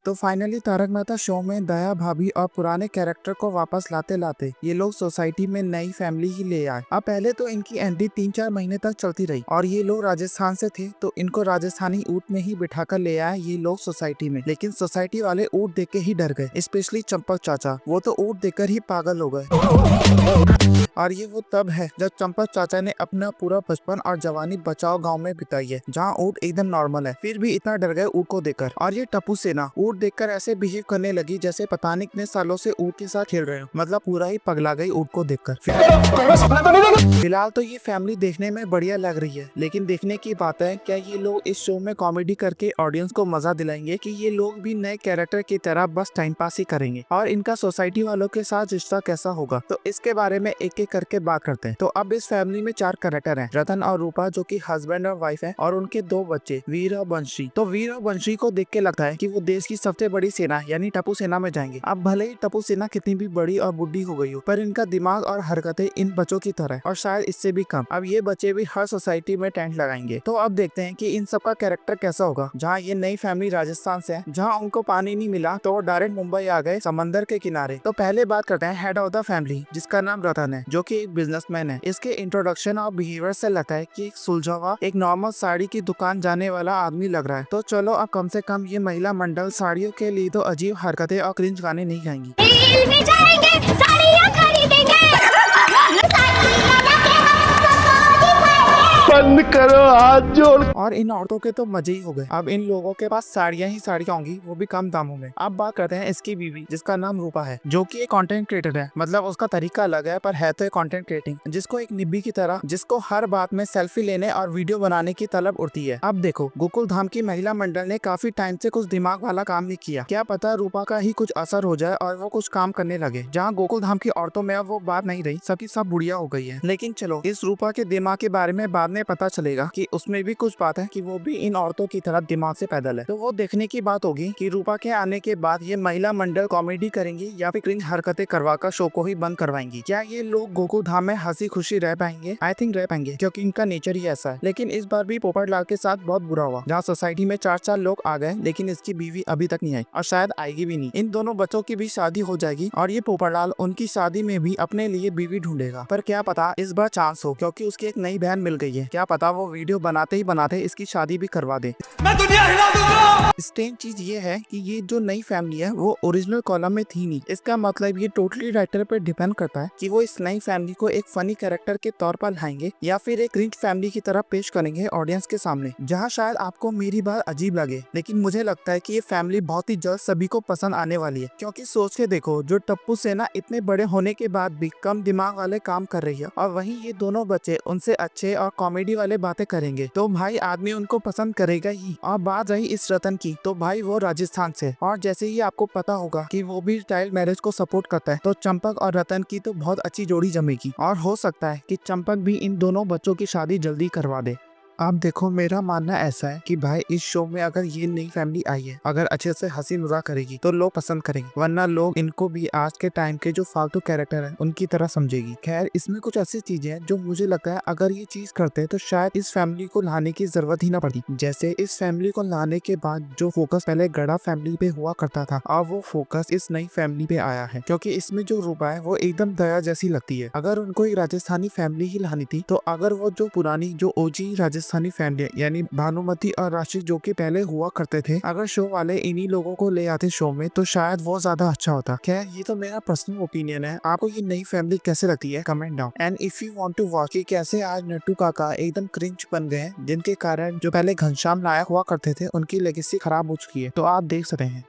तो finally Tarak Mehta show में दया भाभी और पुराने कैरेक्टर को वापस लाते लाते ये लोग सोसाइटी में नई फैमिली ही ले आए। अब पहले तो इनकी एंट्री 3-4 महीने तक चलती रही और ये लोग राजस्थान से थे तो इनको राजस्थानी ऊँट में ही बिठाकर ले आए ये लोग सोसाइटी में। लेकिन सोसाइटी वाले ऊँट देख के ही डर गए, स्पेशली चंपक चाचा। वो तो ऊँट देखकर ही पागल हो गए। और ये वो तब है जब चंपक चाचा ने अपना पूरा बचपन और जवानी बचाओ गांव में बिताई है, जहाँ ऊँट एकदम नॉर्मल है, फिर भी इतना डर गए ऊँट को देखकर। और ये टप्पू सेना ऊँट देखकर ऐसे बिहेव करने लगी जैसे पता नहीं कितने सालों से ऊँट के साथ खेल रहे हो, मतलब पूरा ही पगला गई ऊँट को देखकर। फिलहाल तो ये फैमिली देखने में बढ़िया लग रही है, लेकिन देखने की बात है क्या ये लोग इस शो में कॉमेडी करके ऑडियंस को मजा दिलाएंगे कि ये लोग भी नए कैरेक्टर की तरह बस टाइम पास ही करेंगे, और इनका सोसाइटी वालों के साथ रिश्ता कैसा होगा, तो इसके बारे में एक एक करके बात करते हैं। तो अब इस फैमिली में 4 कैरेक्टर हैं, रतन और रूपा जो कि हस्बैंड और वाइफ है, और उनके 2 बच्चे वीर और बंशी। तो वीर और बंशी को देख के लगता है कि वो देश की सबसे बड़ी सेना यानी टप्पू सेना में जाएंगे। अब भले ही टप्पू सेना कितनी भी बड़ी और बुढ़ी हो गई हो, पर इनका दिमाग और हरकतें इन बच्चों की तरह और शायद इससे भी कम। अब ये बच्चे भी हर सोसाइटी में टेंट लगाएंगे। तो अब देखते हैं कि इन सबका कैरेक्टर कैसा होगा। जहाँ ये नई फैमिली राजस्थान से है, जहाँ उनको पानी नहीं मिला तो वो डायरेक्ट मुंबई आ गए समंदर के किनारे। तो पहले बात करते हैं हेड ऑफ द फैमिली, जिसका नाम रतन है, जो कि एक बिजनेसमैन है। इसके इंट्रोडक्शन और बिहेवियर से लगता है कि एक सुलझा हुआ, एक नॉर्मल साड़ी की दुकान जाने वाला आदमी लग रहा है। तो चलो अब कम से कम ये महिला मंडल साड़ियों के लिए तो अजीब हरकतें और क्रिंज गाने नहीं गाएंगी। बंद करो हाथ जोड़। और इन औरतों के तो मजे ही हो गए। अब इन लोगों के पास साड़ियां ही साड़ियां होंगी, वो भी कम दामों में। अब बात करते हैं इसकी बीवी, जिसका नाम रूपा है, जो कि एक कंटेंट क्रिएटर है। मतलब उसका तरीका अलग है, पर है तो एक कंटेंट क्रिएटिंग, जिसको एक निब्बी की तरह, जिसको हर बात में सेल्फी लेने और वीडियो बनाने की तलब उड़ती है। अब देखो, गोकुल धाम की महिला मंडल ने काफी टाइम से कुछ दिमाग वाला काम नहीं किया। क्या पता रूपा का ही कुछ असर हो जाए और वो कुछ काम करने लगे। जहाँ गोकुल धाम की औरतों में अब वो बात नहीं रही, सबकी सब बुढ़िया हो गई है। लेकिन चलो, इस रूपा के दिमाग के बारे में बाद में पता चलेगा कि उसमें भी कुछ बात है कि वो भी इन औरतों की तरह दिमाग से पैदल है। तो वो देखने की बात होगी कि रूपा के आने के बाद ये महिला मंडल कॉमेडी करेंगी या फिर क्रिंज हरकतें करवाकर शो को ही बंद करवाएंगी। क्या ये लोग गोकुल धाम में हंसी खुशी रह पाएंगे? आई थिंक रह पाएंगे, क्योंकि इनका नेचर ही ऐसा है। लेकिन इस बार भी पोपट लाल के साथ बहुत बुरा हुआ, जहाँ सोसाइटी में 4 लोग आ गए, लेकिन इसकी बीवी अभी तक नहीं आई और शायद आएगी भी नहीं। इन दोनों बच्चों की भी शादी हो जाएगी और ये पोपट लाल उनकी शादी में भी अपने लिए बीवी ढूंढेगा। पर क्या पता इस बार चांस हो, क्योंकि उसकी एक नई बहन मिल गई है। क्या पता वो वीडियो बनाते ही बनाते इसकी शादी भी करवा दे। मैं दुनिया हिला दूंगा। स्ट्रेंज चीज ये है कि ये जो नई फैमिली है वो ओरिजिनल कॉलम में थी नहीं। इसका मतलब ये टोटली राइटर पे डिपेंड करता है कि वो इस नई फैमिली को एक फनी कैरेक्टर के तौर पर लाएंगे या फिर एक क्रिंज फैमिली की तरह पेश करेंगे ऑडियंस के सामने। जहाँ शायद आपको मेरी बात अजीब लगे, लेकिन मुझे लगता है कि ये फैमिली बहुत ही जल्द सभी को पसंद आने वाली है। क्योंकि सोच के देखो, जो टप्पू सेना इतने बड़े होने के बाद भी कम दिमाग वाले काम कर रही है, और वहीं ये दोनों बच्चे उनसे अच्छे और कॉमेडी वाले बातें करेंगे, तो भाई आदमी उनको पसंद करेगा ही। और बात रही इस रतन की, तो भाई वो राजस्थान से, और जैसे ही आपको पता होगा कि वो भी चाइल्ड मैरिज को सपोर्ट करता है, तो चंपक और रतन की तो बहुत अच्छी जोड़ी जमेगी। और हो सकता है कि चंपक भी इन दोनों बच्चों की शादी जल्दी करवा दे। आप देखो, मेरा मानना ऐसा है कि भाई इस शो में अगर ये नई फैमिली आई है, अगर अच्छे से हंसी मजाक करेगी तो लोग पसंद करेंगे, वरना लोग इनको भी आज के टाइम के जो फालतू कैरेक्टर हैं उनकी तरह समझेगी। खैर, इसमें कुछ ऐसी चीजें हैं जो मुझे लगता है अगर ये चीज करते हैं तो शायद इस फैमिली को लाने की जरूरत ही ना पड़ती। जैसे इस फैमिली को लाने के बाद जो फोकस पहले गड़ा फैमिली पे हुआ करता था, अब वो फोकस इस नई फैमिली पे आया है। क्योंकि इसमें जो रूपा है वो एकदम दया जैसी लगती है। अगर उनको एक राजस्थानी फैमिली ही लानी थी, तो अगर वो जो पुरानी जो ओजी राजस्थानी फैमिली यानी भानुमति और राशि जो कि पहले हुआ करते थे, अगर शो वाले इन्हीं लोगों को ले आते शो में तो शायद वो ज्यादा अच्छा होता। खैर, ये तो मेरा पर्सनल ओपिनियन है। आपको ये नई फैमिली कैसे लगती है? Comment down. And if you want to watch कि कैसे आज नट्टू काका एकदम क्रिंज बन गए, जिनके कारण जो पहले घनश्याम नायक हुआ करते थे उनकी लेगेसी खराब हो चुकी है, तो आप देख सकते हैं।